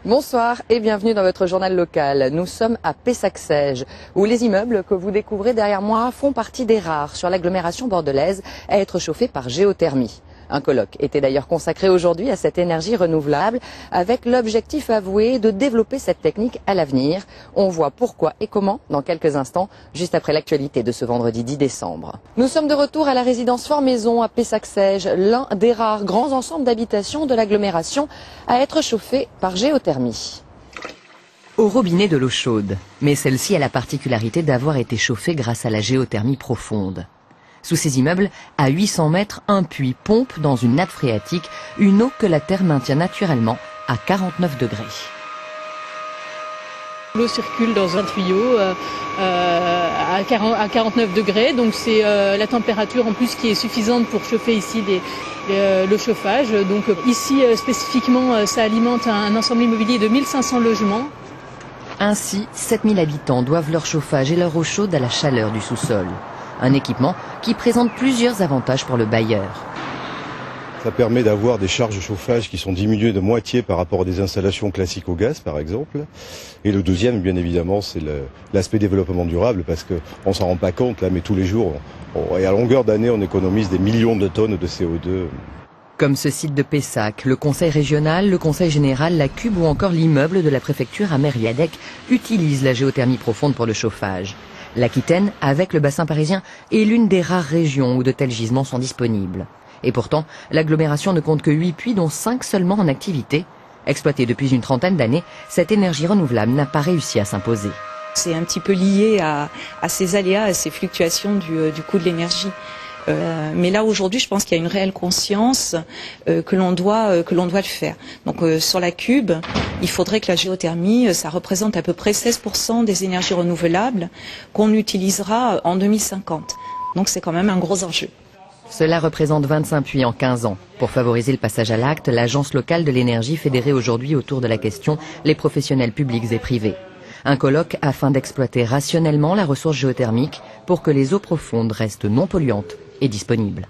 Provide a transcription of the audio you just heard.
Bonsoir et bienvenue dans votre journal local. Nous sommes à Pessac-Seiges, où les immeubles que vous découvrez derrière moi font partie des rares sur l'agglomération bordelaise à être chauffés par géothermie. Un colloque était d'ailleurs consacré aujourd'hui à cette énergie renouvelable avec l'objectif avoué de développer cette technique à l'avenir. On voit pourquoi et comment dans quelques instants, juste après l'actualité de ce vendredi 10 décembre. Nous sommes de retour à la résidence Fort Maison à Pessac-Seiges, l'un des rares grands ensembles d'habitation de l'agglomération à être chauffé par géothermie. Au robinet de l'eau chaude, mais celle-ci a la particularité d'avoir été chauffée grâce à la géothermie profonde. Sous ces immeubles, à 800 mètres, un puits pompe dans une nappe phréatique une eau que la terre maintient naturellement à 49 degrés. L'eau circule dans un tuyau à 49 degrés, donc c'est la température en plus qui est suffisante pour chauffer ici le chauffage. Donc ici spécifiquement, ça alimente un ensemble immobilier de 1500 logements. Ainsi, 7000 habitants doivent leur chauffage et leur eau chaude à la chaleur du sous-sol. Un équipement qui présente plusieurs avantages pour le bailleur. Ça permet d'avoir des charges de chauffage qui sont diminuées de moitié par rapport à des installations classiques au gaz, par exemple. Et le deuxième, bien évidemment, c'est l'aspect développement durable, parce qu'on s'en rend pas compte, là, mais tous les jours, et à longueur d'année, on économise des millions de tonnes de CO2. Comme ce site de Pessac, le conseil régional, le conseil général, la Cube ou encore l'immeuble de la préfecture à Mériadec utilisent la géothermie profonde pour le chauffage. L'Aquitaine, avec le bassin parisien, est l'une des rares régions où de tels gisements sont disponibles. Et pourtant, l'agglomération ne compte que 8 puits, dont 5 seulement en activité. Exploitée depuis une trentaine d'années, cette énergie renouvelable n'a pas réussi à s'imposer. C'est un petit peu lié à ces aléas, à ces fluctuations du coût de l'énergie. Mais là aujourd'hui, je pense qu'il y a une réelle conscience que l'on doit le faire. Donc sur la Cube, il faudrait que la géothermie, ça représente à peu près 16% des énergies renouvelables qu'on utilisera en 2050. Donc c'est quand même un gros enjeu. Cela représente 25 puits en 15 ans. Pour favoriser le passage à l'acte, l'Agence locale de l'énergie fédérait aujourd'hui autour de la question les professionnels publics et privés. Un colloque afin d'exploiter rationnellement la ressource géothermique pour que les eaux profondes restent non polluantes et disponibles.